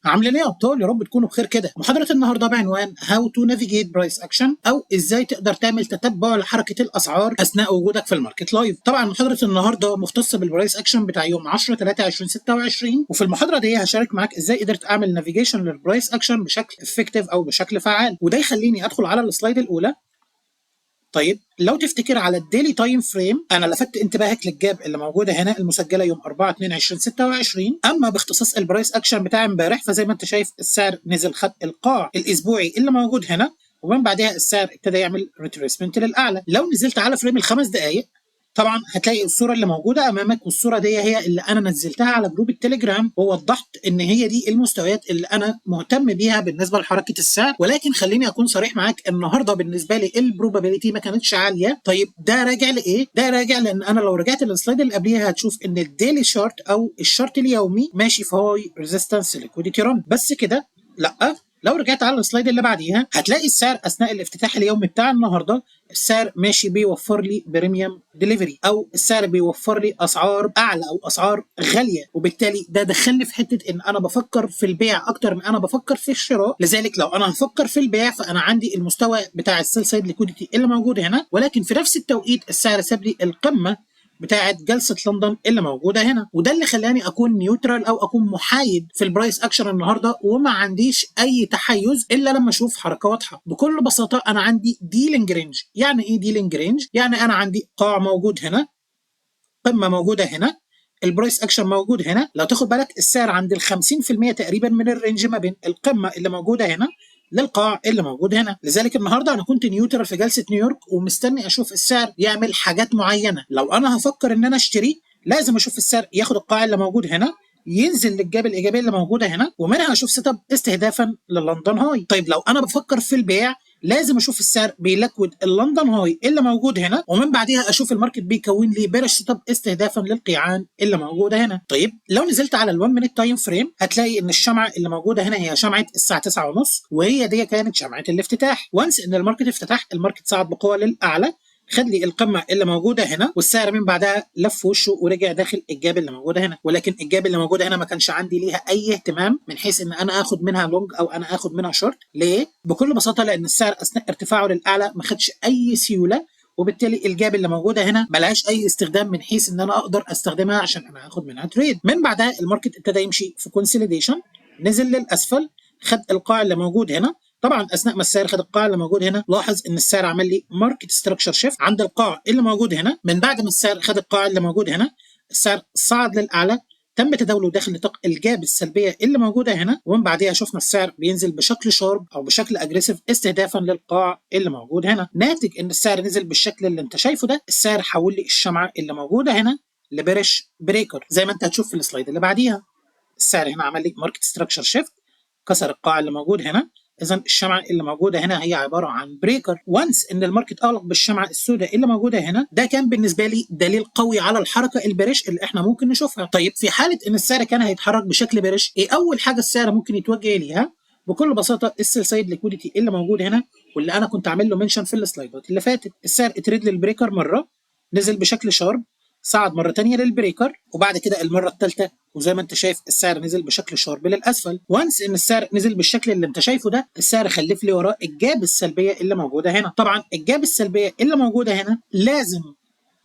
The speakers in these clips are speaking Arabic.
عاملين ايه يا ابطال؟ يا رب تكونوا بخير كده. محاضره النهارده بعنوان هاو تو نافيجيت برايس اكشن، او ازاي تقدر تعمل تتبع لحركه الاسعار اثناء وجودك في الماركت لايف. طبعا محاضره النهارده مختصه بالبرايس اكشن بتاع يوم 10/3/2026، وفي المحاضره دي هشارك معاك ازاي قدرت اعمل نافيجيشن للبرايس اكشن بشكل افكتيف او بشكل فعال. وده يخليني ادخل على السلايد الاولى. طيب لو تفتكر على الديلي تايم فريم، انا لفت انتباهك للجاب اللي موجوده هنا المسجله يوم 4/2/2026. اما باختصاص البرايس اكشن بتاع امبارح، فزي ما انت شايف السعر نزل خد القاع الاسبوعي اللي موجود هنا، ومن بعدها السعر ابتدى يعمل ريتريسمنت للاعلى. لو نزلت على فريم الخمس دقائق، طبعا هتلاقي الصوره اللي موجوده امامك، والصوره دي هي اللي انا نزلتها على جروب التليجرام، ووضحت ان هي دي المستويات اللي انا مهتم بيها بالنسبه لحركه السعر. ولكن خليني اكون صريح معاك، النهارده بالنسبه لي البروبابيلتي ما كانتش عاليه. طيب ده راجع لايه؟ ده راجع لان انا لو رجعت للسلايد اللي قبليها هتشوف ان الديلي شارت او الشارت اليومي ماشي في هاي ريزيستنس ليكويديتي ران. بس كده لا، لو رجعت على السلايد اللي بعديها هتلاقي السعر اثناء الافتتاح اليومي بتاع النهارده، السعر ماشي بيوفر لي بريميوم ديليفري، او السعر بيوفر لي اسعار اعلى او اسعار غاليه، وبالتالي ده دخلني في حته ان انا بفكر في البيع اكتر من انا بفكر في الشراء. لذلك لو انا هفكر في البيع فانا عندي المستوى بتاع السيل سايد ليكويديتي اللي موجود هنا، ولكن في نفس التوقيت السعر ساب لي القمه بتاعه جلسه لندن اللي موجوده هنا، وده اللي خلاني اكون نيوترال او اكون محايد في البرايس اكشن النهارده، وما عنديش اي تحيز الا لما اشوف حركه واضحه. بكل بساطه انا عندي ديلينج رينج. يعني ايه ديلينج رينج؟ يعني انا عندي قاع موجود هنا، قمه موجوده هنا، البرايس اكشن موجود هنا. لو تاخد بالك السعر عند ال 50% تقريبا من الرينج ما بين القمه اللي موجوده هنا للقاع اللي موجود هنا. لذلك النهارده انا كنت نيوترال في جلسه نيويورك، ومستني اشوف السعر يعمل حاجات معينه. لو انا هفكر ان انا اشتري لازم اشوف السعر ياخد القاع اللي موجود هنا، ينزل للجاب الايجابيه اللي موجوده هنا، ومنها اشوف سيت اب استهدافا للندن هاي. طيب لو انا بفكر في البيع لازم اشوف السعر بيلكود اللندن هاي اللي موجود هنا، ومن بعدها اشوف الماركت بيكون لي بيرش سيت اب استهدافا للقيعان اللي موجوده هنا. طيب لو نزلت على ال1 مينيت تايم فريم هتلاقي ان الشمعه اللي موجوده هنا هي شمعه الساعه 9:30، وهي دي كانت شمعه الافتتاح. وانس ان الماركت افتتح، الماركت صعد بقوه للاعلى، خد لي القمه اللي موجوده هنا، والسعر من بعدها لف وشه ورجع داخل الجاب اللي موجوده هنا. ولكن الجاب اللي موجوده هنا ما كانش عندي ليها اي اهتمام من حيث ان انا اخد منها لونج او انا اخد منها شورت. ليه؟ بكل بساطه لان السعر اثناء ارتفاعه للاعلى ما خدش اي سيوله، وبالتالي الجاب اللي موجوده هنا ملهاش اي استخدام من حيث ان انا اقدر استخدمها عشان انا اخد منها تريد. من بعدها الماركت ابتدى يمشي في كونسوليديشن، نزل للاسفل، خد القاع اللي موجود هنا. طبعا اثناء ما السعر خد القاع اللي موجود هنا، لاحظ ان السعر عمل لي ماركت ستراكشر شيفت عند القاع اللي موجود هنا. من بعد ما السعر خد القاع اللي موجود هنا، السعر صعد للاعلى، تم تداوله داخل نطاق الجاب السلبيه اللي موجوده هنا، ومن بعدها شفنا السعر بينزل بشكل شارب او بشكل اجريسيف استهدافا للقاع اللي موجود هنا. ناتج ان السعر نزل بالشكل اللي انت شايفه ده، السعر حول لي الشمعه اللي موجوده هنا لبرش بريكر زي ما انت هتشوف في السلايد اللي بعديها. السعر هنا عمل لي ماركت ستراكشر شيفت، كسر القاع اللي موجود هنا. اذا الشمعه اللي موجوده هنا هي عباره عن بريكر. وانس ان الماركت اغلق بالشمعه السوداء اللي موجوده هنا، ده كان بالنسبه لي دليل قوي على الحركه البريش اللي احنا ممكن نشوفها. طيب في حاله ان السعر كان هيتحرك بشكل بريش، ايه اول حاجه السعر ممكن يتوجه ليها؟ بكل بساطه السيل سايد ليكويديتي اللي موجود هنا، واللي انا كنت عامل له منشن في السلايدات اللي فاتت. السعر اتريد للبريكر مره، نزل بشكل شارب، صعد مره ثانيه للبريكر، وبعد كده المره الثالثه، وزي ما انت شايف السعر نزل بشكل شارب للاسفل. وانس ان السعر نزل بالشكل اللي انت شايفه ده، السعر خلف لي وراه الجاب السلبيه اللي موجوده هنا. طبعا الجاب السلبيه اللي موجوده هنا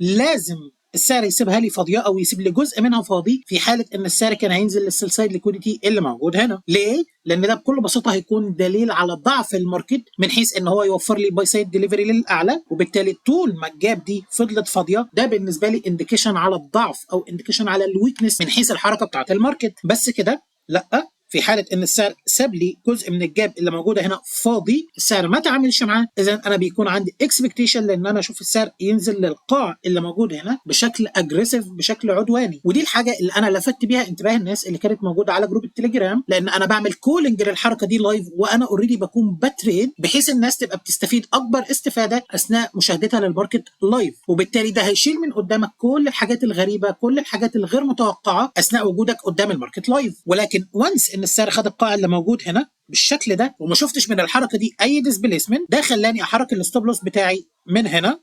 لازم السعر يسيبها لي فاضيه او يسيب لي جزء منها فاضي في حاله ان السعر كان هينزل للسيل سايد ليكويديتي اللي موجود هنا. ليه؟ لان ده بكل بساطه هيكون دليل على ضعف الماركت من حيث ان هو يوفر لي باي سايد ديليفري للاعلى، وبالتالي طول ما الجاب دي فضلت فاضيه ده بالنسبه لي انديكيشن على الضعف او انديكيشن على الويكنس من حيث الحركه بتاعت الماركت. بس كده لا، في حاله ان السعر ساب لي جزء من الجاب اللي موجوده هنا فاضي، السعر ما تعاملش معاه، اذا انا بيكون عندي اكسبكتيشن لان انا اشوف السعر ينزل للقاع اللي موجود هنا بشكل اجريسيف، بشكل عدواني. ودي الحاجه اللي انا لفت بيها انتباه الناس اللي كانت موجوده على جروب التليجرام، لان انا بعمل كولنج للحركه دي لايف، وانا اوريدي بكون بتريد بحيث الناس تبقى بتستفيد اكبر استفاده اثناء مشاهدتها للماركت لايف. وبالتالي ده هيشيل من قدامك كل الحاجات الغريبه، كل الحاجات الغير متوقعه اثناء وجودك قدام الماركت لايف. ولكن وانس ان السعر خد القاع اللي موجود هنا بالشكل ده وما شفتش من الحركه دي اي ديسبيسمنت، ده خلاني احرك الستوب لوس بتاعي من هنا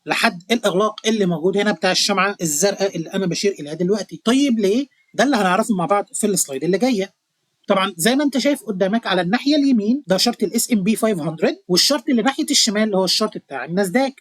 لحد الاغلاق اللي موجود هنا بتاع الشمعه الزرقاء اللي انا بشير اليها دلوقتي. طيب ليه؟ ده اللي هنعرفه مع بعض في السلايد اللي جايه. طبعا زي ما انت شايف قدامك على الناحيه اليمين ده شرط الاس ام بي 500، والشرط اللي ناحيه الشمال اللي هو الشرط بتاع الناسداك.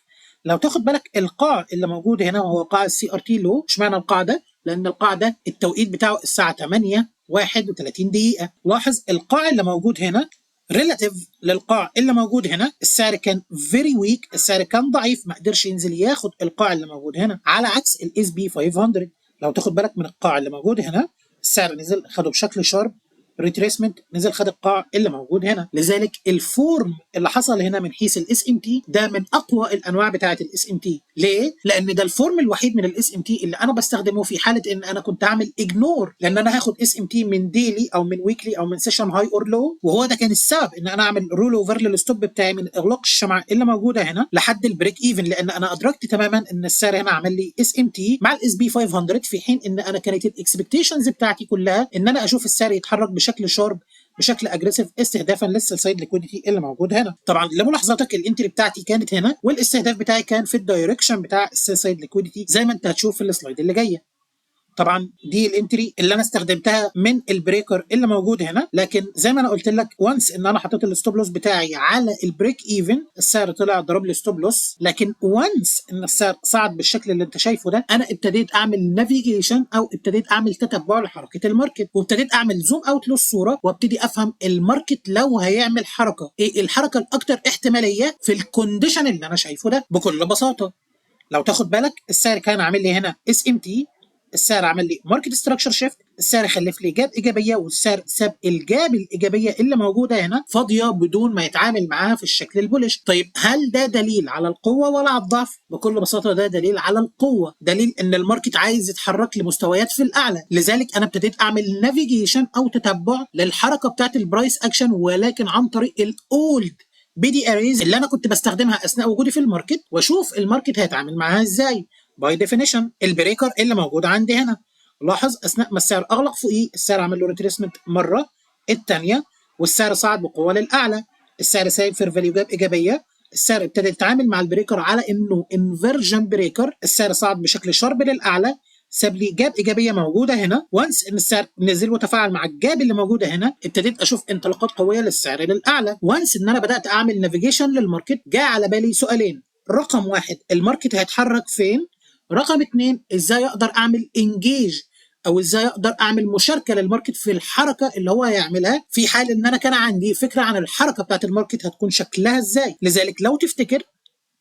لو تاخد بالك القاع اللي موجود هنا وهو قاع السي ار تي لو، اشمعنى القاع ده؟ لان القاع ده التوقيت بتاعه الساعه 8:31 دقيقه. لاحظ القاع اللي موجود هنا ريلاتيف للقاع اللي موجود هنا السعر كان فيري ويك، السعر كان ضعيف، ما قدرش ينزل ياخد القاع اللي موجود هنا، على عكس الاس بي 500. لو تاخد بالك من القاع اللي موجود هنا السعر نزل خده بشكل شارب ريتريسمنت، نزل خد القاع اللي موجود هنا. لذلك الفورم اللي حصل هنا من حيث الاس ام تي ده من اقوى الانواع بتاعه الاس ام تي. ليه؟ لان ده الفورم الوحيد من الاس ام تي اللي انا بستخدمه في حاله ان انا كنت اعمل اجنور، لان انا هاخد اس ام تي من ديلي او من ويكلي او من سيشن هاي اور لو، وهو ده كان السبب ان انا اعمل رول اوفر للستوب بتاعي من اغلاق الشمعه اللي موجوده هنا لحد البريك ايفن، لان انا ادركت تماما ان السعر هنا عمل لي اس ام تي مع الاس بي 500، في حين ان انا كانت الاكسبكتيشنز بتاعتي كلها ان انا اشوف السعر يتحرك بشكل شارب بشكل اجريسيف استهدافا للسيل ليكويديتي اللي موجود هنا. طبعا لملاحظتك الانتري بتاعتي كانت هنا، والاستهداف بتاعي كان في الدايركشن بتاع السيل ليكويديتي زي ما انت هتشوف في السلايد اللي جايه. طبعا دي الانتري اللي انا استخدمتها من البريكر اللي موجود هنا، لكن زي ما انا قلت لك وانس ان انا حطيت الستوب لوس بتاعي على البريك ايفن السعر طلع ضرب لي ستوب لوس، لكن وانس ان السعر صعد بالشكل اللي انت شايفه ده انا ابتديت اعمل نافيجيشن او ابتديت اعمل تتبع لحركه الماركت، وابتديت اعمل زوم اوت للصوره وابتدي افهم الماركت لو هيعمل حركه ايه الحركه الاكثر احتماليه في الكونديشن اللي انا شايفه ده. بكل بساطه لو تاخد بالك السعر كان عامل لي هنا اس ام تي، السعر عمل لي ماركت ستراكشر شيفت، السعر خلف لي جاب ايجابيه، والسعر ساب الجاب الايجابيه اللي موجوده هنا فاضيه بدون ما يتعامل معاها في الشكل البولش. طيب هل ده دليل على القوه ولا على الضعف؟ بكل بساطه ده دليل على القوه، دليل ان الماركت عايز يتحرك لمستويات في الاعلى. لذلك انا ابتديت اعمل نافيجيشن او تتبع للحركه بتاعت البرايس اكشن، ولكن عن طريق الاولد بي دي اريز اللي انا كنت بستخدمها اثناء وجودي في الماركت، واشوف الماركت هيتعامل معاها ازاي. باي ديفينيشن البريكر اللي موجود عندي هنا، لاحظ اثناء ما السعر اغلق فوقيه السعر عمل له ريتريسمنت مره الثانيه والسعر صعد بقوه للاعلى، السعر سايب فير فاليو جاب ايجابيه، السعر ابتدى يتعامل مع البريكر على انه انفرجن بريكر، السعر صعد بشكل شرب للاعلى ساب لي جاب ايجابيه موجوده هنا. وانس ان السعر نزل وتفاعل مع الجاب اللي موجوده هنا ابتديت اشوف انطلاقات قويه للسعر للاعلى. وانس ان انا بدات اعمل نافيجيشن للماركت جاء على بالي سؤالين، رقم واحد الماركت هيتحرك فين؟ رقم اتنين ازاي اقدر اعمل انجيج او ازاي اقدر اعمل مشاركه للماركت في الحركه اللي هو هيعملها في حال ان انا كان عندي فكره عن الحركه بتاعت الماركت هتكون شكلها ازاي. لذلك لو تفتكر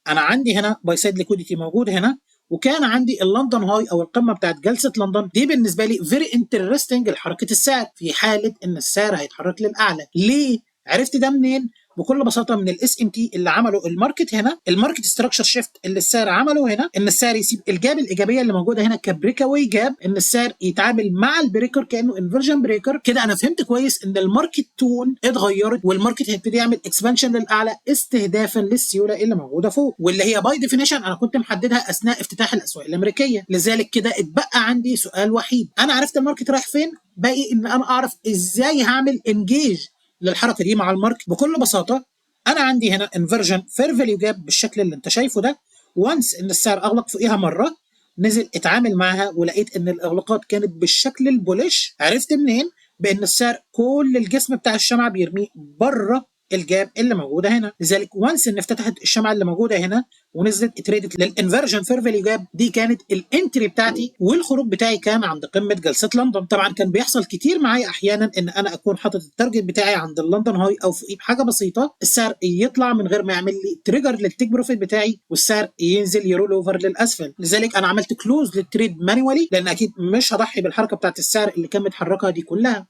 انا عندي هنا باي سايد ليكويديتي موجود هنا، وكان عندي اللندن هاي او القمه بتاعت جلسه لندن دي بالنسبه لي فيري انترستنج لحركه السعر في حاله ان السعر هيتحرك للاعلى. ليه؟ عرفت ده منين؟ بكل بساطه من الاس ام تي اللي عمله الماركت هنا، الماركت ستراكشر شيفت اللي السعر عمله هنا، ان السعر يسيب الجاب الايجابيه اللي موجوده هنا كبريك اواي جاب، ان السعر يتعامل مع البريكر كانه انفرجن بريكر. كده انا فهمت كويس ان الماركت تون اتغيرت والماركت هيبتدي يعمل اكسبانشن للاعلى استهدافا للسيوله اللي موجوده فوق، واللي هي باي ديفينيشن انا كنت محددها اثناء افتتاح الاسواق الامريكيه. لذلك كده اتبقى عندي سؤال وحيد، انا عرفت الماركت رايح فين، باقي ان انا اعرف ازاي هعمل انجيج للحركه دي مع الماركت. بكل بساطه انا عندي هنا انفرجن فير فاليو جاب بالشكل اللي انت شايفه ده، وانس ان السعر اغلق فوقيها مره نزل اتعامل معاها ولقيت ان الاغلاقات كانت بالشكل البولش. عرفت منين؟ بان السعر كل الجسم بتاع الشمعه بيرميه بره الجاب اللي موجوده هنا. لذلك وانس ان افتتحت الشمعه اللي موجوده هنا ونزلت اتريدت للانفرجن فير فاليو جاب، دي كانت الانتري بتاعتي، والخروج بتاعي كان عند قمه جلسه لندن. طبعا كان بيحصل كتير معايا احيانا ان انا اكون حاطط التارجت بتاعي عند اللندن هاي او فوقيه بحاجه بسيطه، السعر يطلع من غير ما يعمل لي تريجر للتيك بروفيت بتاعي والسعر ينزل يرول اوفر للاسفل. لذلك انا عملت كلوز للتريد مانوالي لان اكيد مش هضحي بالحركه بتاعت السعر اللي كان متحركها دي كلها.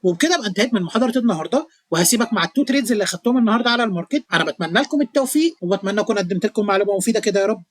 وبكده ابقى انتهيت من محاضره النهارده، وهسيبك مع التو تريدز اللي اخدتهم النهارده على الماركت. انا بتمنى لكم التوفيق وبتمنى اكون قدمت لكم معلومه مفيده كده يا رب.